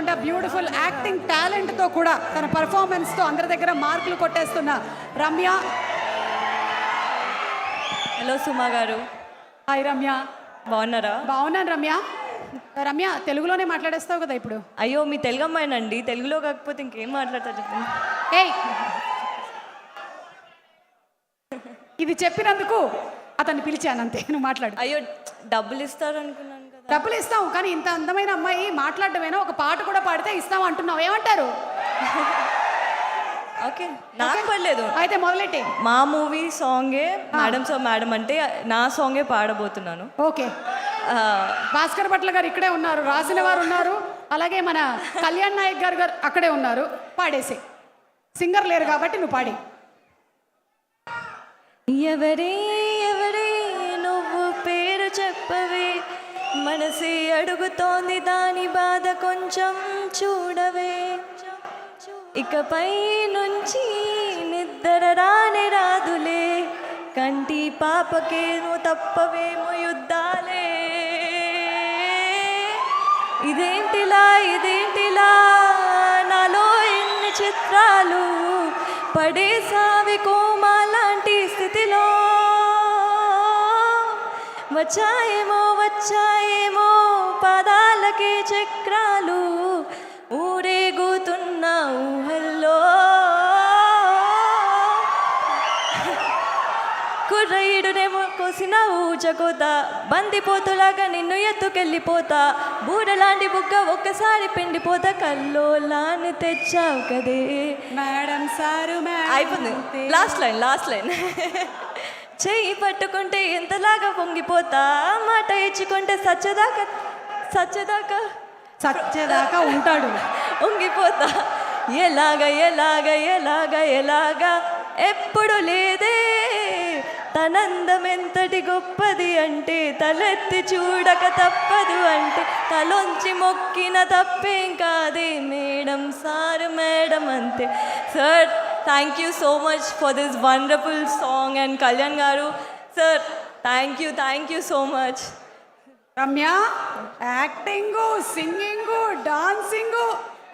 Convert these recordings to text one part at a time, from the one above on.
కాకుండా beautiful acting టాలెంట్తో కూడా తన పర్ఫార్మెన్స్తో అందరి దగ్గర మార్కులు కొట్టేస్తున్న రమ్య. హలో సుమా గారు. హాయ్ రమ్య. బాగున్నారా? బాగున్నాను రమ్య. రమ్య తెలుగులోనే మాట్లాడేస్తావు కదా ఇప్పుడు? అయ్యో మీ తెలుగు అమ్మాయినండి, తెలుగులో కాకపోతే ఇంకేం మాట్లాడతా చెప్పండి. ఏయ్, ఇది చెప్పినందుకు అతన్ని పిలిచానంతే, నువ్వు మాట్లాడు. అయ్యో డబ్బులు ఇస్తారు అనుకున్నాను కదా. డబ్బులు ఇస్తాం, కానీ ఇంత అందమైన అమ్మాయి మాట్లాడటమేనా, ఒక పాట కూడా పాడితే ఇస్తాం అంటున్నావు, ఏమంటారు? ఓకే, నాకు పర్లేదు. అయితే మొదలెట్టి. మా మూవీ సాంగే మేడం సో మేడం అంటే నా సాంగే పాడబోతున్నాను. ఓకే. భాస్కర్ భట్ల గారు ఇక్కడే ఉన్నారు, రాసిన వారు ఉన్నారు, అలాగే మన కళ్యాణ్ నాయక్ గారు అక్కడే ఉన్నారు. పాడేసి, సింగర్ లేరు కాబట్టి నువ్వు పాడి. ఎవరే ఎవరే నువ్వు పేరు చెప్పవే, మనసే అడుగుతోంది దాని బాధ కొంచెం చూడవే, ఇకపై నుంచి నిద్ర రానే రాదులే, కంటి పాపకేమో తప్పవేమో యుద్ధాలే, ఇదేంటిలా ఇదేంటిలా నాలో ఎన్ని చిత్రాలు పడేసావి కోమాలాంటి స్థితిలో, వచ్చాయేమో వచ్చాయేమో పాదాలకే చక్రాలు, ఊరేగుతున్న ఊహల్లో కుర్రయ్యుడునేమో కోసిన ఊచకోత, బందిపోతులాగా నిన్ను ఎత్తుకెళ్ళిపోతా, బూరలాంటి బుగ్గ ఒక్కసారి పిండిపోతా, కల్లోలాన్ని తెచ్చావు కదే మేడం సారు. అయిపోయింది, లాస్ట్ లైన్. చెయ్యి పట్టుకుంటే ఎంతలాగా పొంగిపోతా, మాట ఇచ్చుకుంటే సచ్చదాకా ఉంటాడు, పొంగిపోతా, ఎలాగా ఎలాగా ఎలాగా ఎలాగా ఎప్పుడు లేదే, తనందం ఎంతటి గొప్పది అంటే, తలెత్తి చూడక తప్పదు అంటే, తలొంచి మొక్కిన తప్పేం కాదే, మేడం సారు మేడం అంతే. Sir, thank you so much for this wonderful song. And Kalyan garu sir, thank you so much. Ramya, acting, singing, dancing,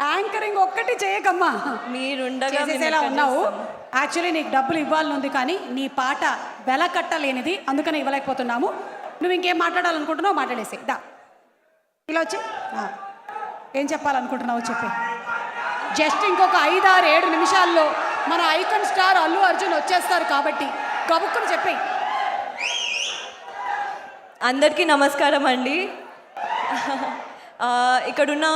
anchoring ఒక్కటి చేయకమ్మా, మీరుండగా ఉన్నావు. యాక్చువల్లీ నీకు డబ్బులు ఇవ్వాలని ఉంది, కానీ నీ పాట వెల కట్టలేనిది, అందుకని ఇవ్వలేకపోతున్నాము. నువ్వు ఇంకేం మాట్లాడాలనుకుంటున్నావు మాట్లాడేసి దా, ఇలా వచ్చి ఏం చెప్పాలనుకుంటున్నావు చెప్పి. జస్ట్ ఇంకొక 5-6-7 నిమిషాల్లో మన ఐకాన్ స్టార్ అల్లు అర్జున్ వచ్చేస్తారు కాబట్టి గబుక్కుని చెప్పి. అందరికీ నమస్కారం అండి. ఇక్కడున్న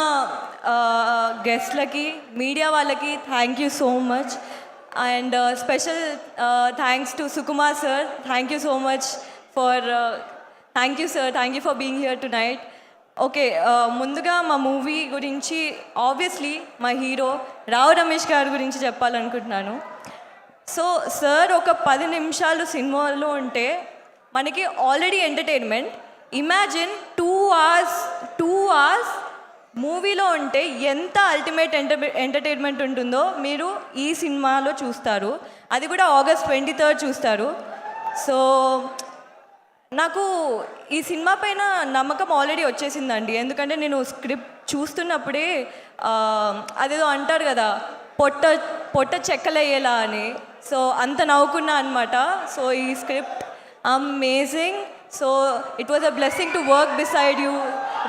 గెస్ట్లకి, మీడియా వాళ్ళకి thank you so much. And special thanks to Sukumar sir. Thank you so much for thank you for being here to night. Okay, ముందుగా మా మూవీ గురించి ఆబ్వియస్లీ మా హీరో రావు రమేష్ గారి గురించి చెప్పాలనుకుంటున్నాను. సో సార్ ఒక 10 నిమిషాలు సినిమాలో ఉంటే మనకి ఆల్రెడీ ఎంటర్టైన్మెంట్. ఇమాజిన్ 2 hours మూవీలో ఉంటే ఎంత అల్టిమేట్ ఎంటర్టైన్మెంట్ ఉంటుందో మీరు ఈ సినిమాలో చూస్తారు. అది కూడా August 23rd చూస్తారు. సో నాకు ఈ సినిమా పైన నమ్మకం ఆల్రెడీ వచ్చేసిందండి. ఎందుకంటే నేను స్క్రిప్ట్ చూస్తున్నప్పుడే అదేదో అంటారు కదా, పొట్ట చెక్కలయ్యేలా అని. సో అంత నవ్వుకున్నా అనమాట. సో ఈ script amazing. So it was a blessing to work beside you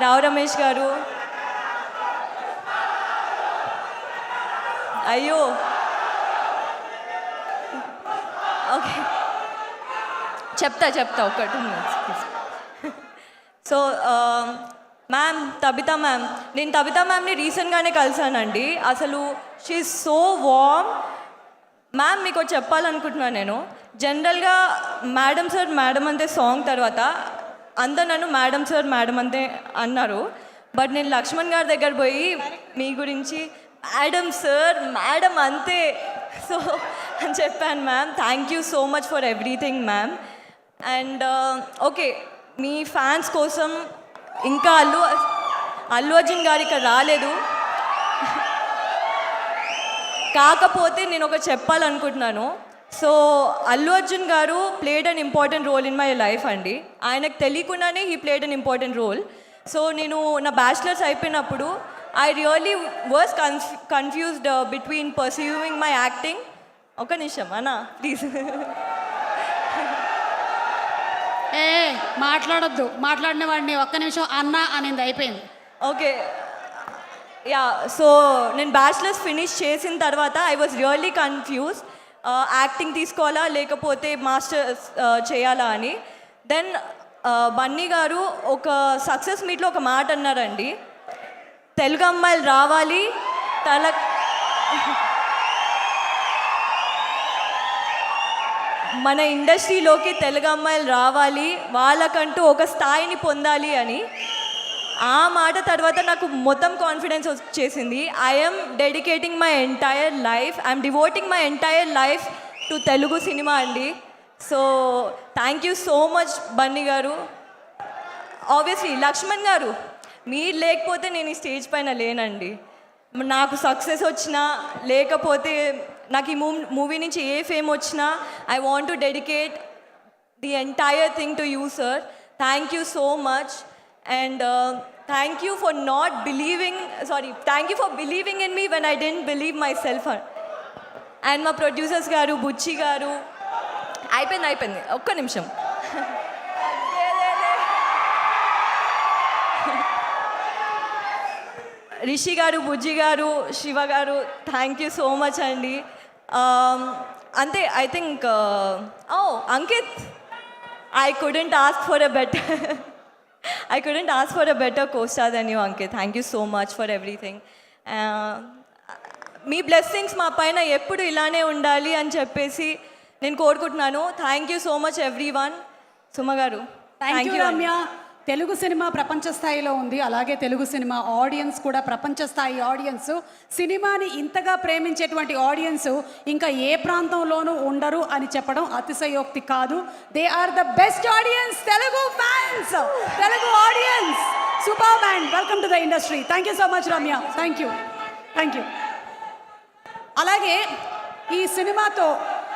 Rao Ramesh garu. అయ్యో, ఓకే, చెప్తా ఒక 2 minutes. So ma'am, Tabitha ma'am, నేను తబితా మ్యామ్ని రీసెంట్గానే కలిసానండి. అసలు she is so warm. Ma'am, మీకు చెప్పాలనుకుంటున్నాను, నేను జనరల్గా మేడం సార్ మేడం అంతే సాంగ్ తర్వాత అందరు నన్ను మేడం సార్ మేడం అంతే అన్నారు. బట్ నేను లక్ష్మణ్ గారి దగ్గర పోయి మీ గురించి మేడం సార్ మేడం అంతే సో అని చెప్పాను. Ma'am, thank you so much for everything ma'am. And okay, me fans కోసం ఇంకా అల్లు అర్జున్ గారు ఇక్కడ రాలేదు, కాకపోతే నేను ఒక చెప్పాలనుకుంటున్నాను. సో అల్లు అర్జున్ గారు played an important role in my life అండి. ఆయనకు తెలియకుండానే he played an important role. So నేను నా బ్యాచిలర్స్ అయిపోయినప్పుడు I really was confused between pursuing my acting. ఒక నిమిషం అన్నా ప్లీజ్. ఏ మాట్లాడొద్దు, మాట్లాడిన వాడిని ఒక్క నిమిషం అన్న అనేది అయిపోయింది. ఓకే యా, సో నేను బ్యాచిలర్స్ ఫినిష్ చేసిన తర్వాత I was really confuse, acting తీసుకోవాలా లేకపోతే మాస్టర్స్ చేయాలా అని. దెన్ బన్నీ గారు ఒక సక్సెస్ మీట్లో ఒక మాట అన్నారండి, తెలుగు అమ్మాయిలు రావాలి మన ఇండస్ట్రీలోకి తెలుగు అమ్మాయిలు రావాలి, వాళ్ళకంటూ ఒక స్థాయిని పొందాలి అని. ఆ మాట తర్వాత నాకు మొత్తం కాన్ఫిడెన్స్ వచ్చేసింది. I'm dedicating my entire life, I'm devoting my entire life to Telugu cinema అండి. So thank you so much Bunny garu. Obviously Laxman గారు, మీరు లేకపోతే నేను ఈ స్టేజ్ పైన లేనండి. నాకు సక్సెస్ వచ్చినా లేకపోతే నాకు ఈ మూవీ నుంచి ఏ ఫేమ్ వచ్చినా I want to dedicate the entire thing to you sir. Thank you so much and thank you for not believing, thank you for believing in me when I didn't believe myself. And మా producers గారు, బుచ్చి గారు, అయిపోయింది ఒక్క నిమిషం. రిషి గారు, బుజ్జి గారు, శివ గారు, thank you so much అండి. అంతే, I think Ankit, I couldn't ask for a better co-star than you, Ankit. Thank you so much for everything. మీ బ్లెస్సింగ్స్ మా పైన ఎప్పుడు ఇలానే ఉండాలి అని చెప్పేసి నేను కోరుకుంటున్నాను. Thank you so much everyone. Suma garu thank you Ramya. Telugu cinema ప్రపంచ స్థాయిలో ఉంది, అలాగే తెలుగు సినిమా ఆడియన్స్ కూడా ప్రపంచ స్థాయి ఆడియన్స్. సినిమాని ఇంతగా ప్రేమించేటువంటి ఆడియన్స్ ఇంకా ఏ ప్రాంతంలోనూ ఉండరు అని చెప్పడం అతిశయోక్తి కాదు. They are the best audience, Telugu fans, Telugu audience. Super band, welcome to the industry. Thank you so much Ramya, thank you. అలాగే ఈ సినిమాతో